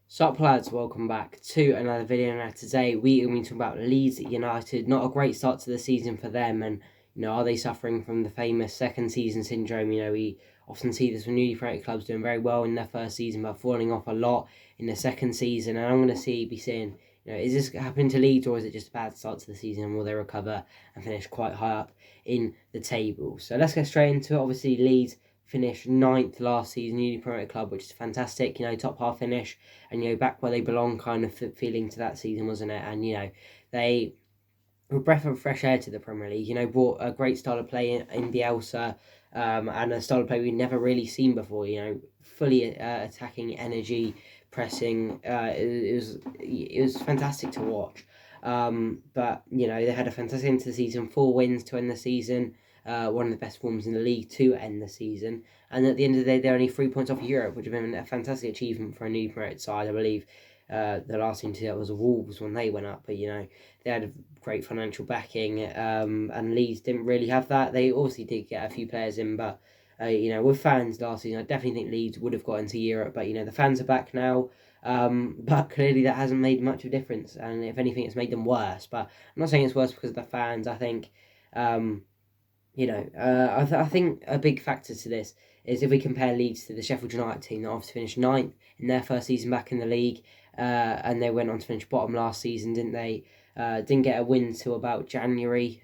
Sup lads, welcome back to another video. Now today we are going to talk about Leeds United. Not a great start to the season for them, and are they suffering from the famous second season syndrome? We often see this with newly promoted clubs doing very well in their first season but falling off a lot in the second season. And I'm going to be saying, is this happening to Leeds, or is it just a bad start to the season and will they recover and finish quite high up in the table? So let's get straight into it. Obviously Leeds finished 9th last season, newly promoted club, which is fantastic. Top half finish, and back where they belong kind of feeling to that season, wasn't it? And they were a breath of fresh air to the Premier League. Brought a great style of play in Bielsa, and a style of play we've never really seen before. Fully attacking, energy, pressing. It was fantastic to watch. But they had a fantastic end to the season, 4 wins to end the season. One of the best forms in the league to end the season. And at the end of the day, they're only 3 points off Europe, which have been a fantastic achievement for a newly promoted side. I believe the last team to do that was the Wolves when they went up, but they had a great financial backing, and Leeds didn't really have that. They obviously did get a few players in, but with fans last season, I definitely think Leeds would have got into Europe. But the fans are back now. But clearly that hasn't made much of a difference, and if anything, it's made them worse. But I'm not saying it's worse because of the fans. I think I think a big factor to this is if we compare Leeds to the Sheffield United team that obviously finished 9th in their first season back in the league, and they went on to finish bottom last season, didn't they? Didn't get a win till about January,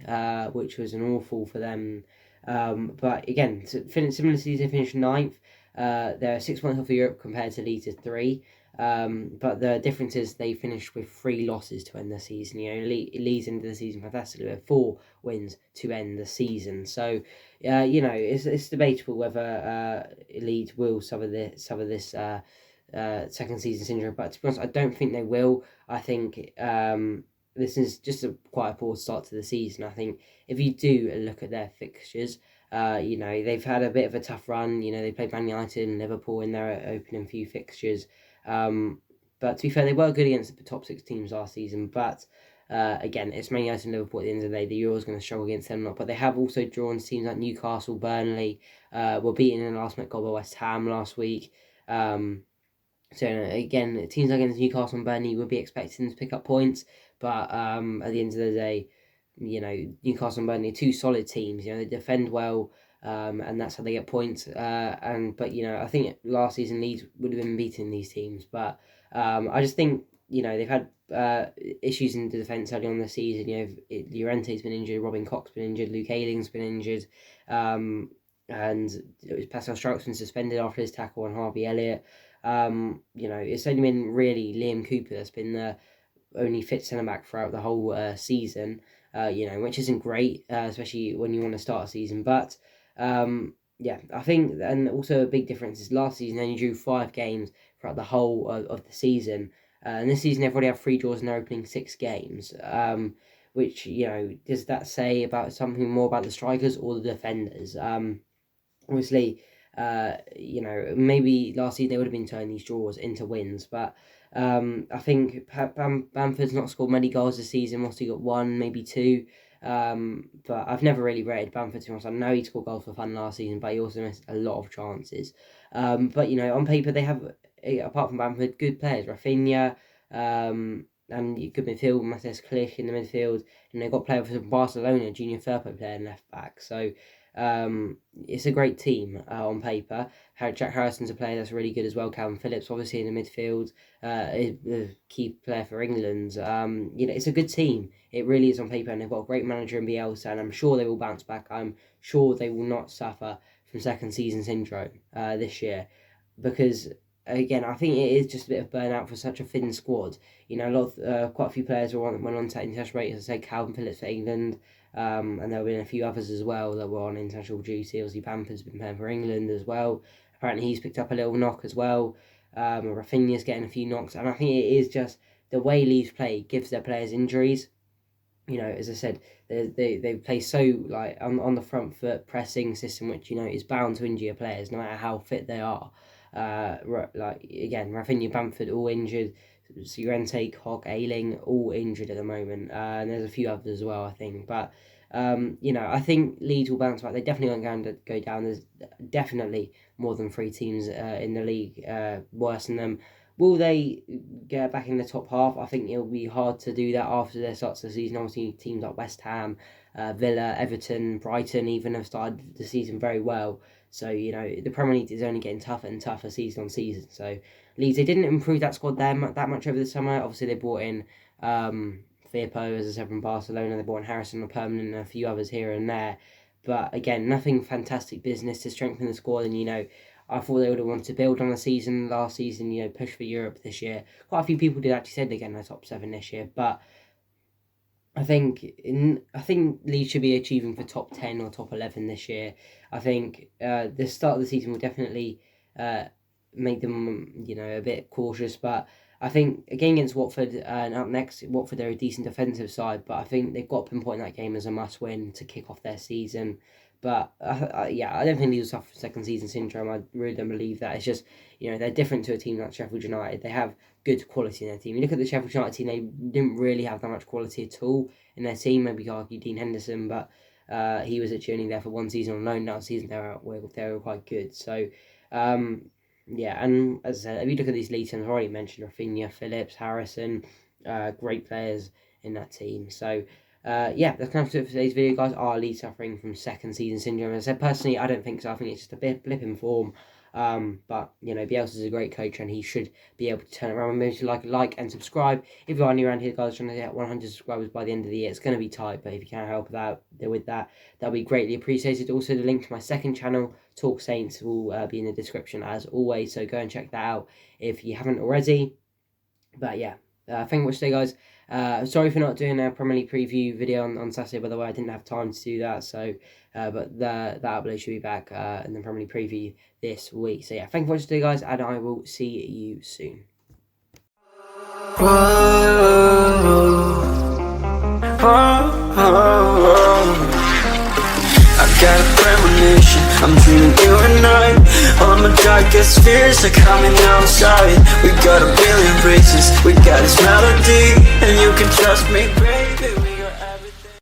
which was an awful for them. But again, similar to they finished 9th. They're 6 points off of Europe compared to Leeds' 3. But the difference is they finished with 3 losses to end the season. Leeds ended the season fantastically with 4 wins to end the season. So, it's debatable whether Leeds will suffer this second season syndrome. But to be honest, I don't think they will. I think this is just quite a poor start to the season. I think if you do look at their fixtures, they've had a bit of a tough run. They played Man United and Liverpool in their opening few fixtures. But to be fair, they were good against the top 6 teams last season. But again, it's Man United and Liverpool at the end of the day. The Euros going to struggle against them, not. But they have also drawn teams like Newcastle, Burnley. Were beaten in the last minute goal by West Ham last week. So again, teams like against Newcastle and Burnley would be expecting to pick up points. But at the end of the day, Newcastle and Burnley are 2 solid teams. They defend well. And that's how they get points. But I think last season Leeds would have been beating these teams. But I just think they've had issues in the defence early on the season. Llorente's been injured, Robin Koch's been injured, Luke Ayling's been injured, and Pascal Struck's been suspended after his tackle on Harvey Elliott. It's only been really Liam Cooper that's been the only fit centre back throughout the whole season. Which isn't great, especially when you want to start a season. But I think, and also a big difference is last season they only drew 5 games throughout the whole of the season, and this season they've already had 3 draws in their opening 6 games. Which does that say about something more about the strikers or the defenders? Obviously, maybe last season they would have been turning these draws into wins, but I think Bamford's not scored many goals this season. Mostly got 1, maybe 2. But I've never really rated Bamford too much. I know he scored goals for fun last season, but he also missed a lot of chances. But on paper they have, apart from Bamford, good players. Rafinha, and good midfield. Matthias Klich in the midfield, and they've got players from Barcelona, Junior Firpo player in left back. So it's a great team on paper. Jack Harrison's a player that's really good as well. Calvin Phillips, obviously in the midfield, is a key player for England. It's a good team. It really is on paper, and they've got a great manager in Bielsa, and I'm sure they will bounce back. I'm sure they will not suffer from second season syndrome this year, because again, I think it is just a bit of burnout for such a thin squad. Quite a few players went on to international break. As I say, Calvin Phillips for England. And there have been a few others as well that were on international duty. Obviously, Bamford's been playing for England as well. Apparently, he's picked up a little knock as well. Rafinha's getting a few knocks, and I think it is just the way Leeds play gives their players injuries. As I said, they play so on the front foot pressing system, which is bound to injure your players no matter how fit they are. Again, Rafinha, Bamford all injured. Llorente, Koch, Ayling all injured at the moment, and there's a few others as well, I think. But I think Leeds will bounce back. They definitely aren't going to go down. There's definitely more than 3 teams in the league worse than them. Will they get back in the top half? I think it'll be hard to do that after their starts of the season. Obviously, teams like West Ham, Villa, Everton, Brighton even have started the season very well. So, the Premier League is only getting tougher and tougher season on season. So, Leeds, they didn't improve that squad that much over the summer. Obviously, they brought in Firpo, as I said, from Barcelona. They brought in Harrison on permanent and a few others here and there. But again, nothing fantastic business to strengthen the squad. And, I thought they would have wanted to build on the season last season, push for Europe this year. Quite a few people did actually say they're getting the top 7 this year. But I think Leeds should be achieving for top 10 or top 11 this year. I think the start of the season will definitely make them, a bit cautious. But I think, again, against Watford and up next, Watford, they're a decent defensive side. But I think they've got to pinpoint that game as a must-win to kick off their season. But, I don't think Leeds will suffer from second season syndrome. I really don't believe that. It's just, they're different to a team like Sheffield United. They have good quality in their team. You look at the Sheffield United team, they didn't really have that much quality at all in their team. Maybe you could argue Dean Henderson, but he was actually only there for one season on loan. Now season they were quite good. So, and as I said, if you look at these Leeds teams, I've already mentioned Rafinha, Phillips, Harrison, great players in that team. So, that's kind of it for today's video, guys. Are Leeds suffering from second season syndrome? As I said, personally, I don't think so. I think it's just a blip in form. But Bielsa's a great coach, and he should be able to turn it around. Remember to like and subscribe. If you are new around here, guys, trying to get 100 subscribers by the end of the year. It's going to be tight, but if you can help with that, that'll be greatly appreciated. Also, the link to my second channel, Talk Saints, will be in the description as always. So go and check that out if you haven't already. But thank you for watching today, guys. Sorry for not doing a Premier League preview video on Saturday, by the way. I didn't have time to do that, so but that upload should be back in the Premier League preview this week. So thank you for watching today, guys, and I will see you soon. I got a premonition, I'm dreaming you and I. All my darkest fears are coming outside. We got a billion races, we got this melody, and you can trust me.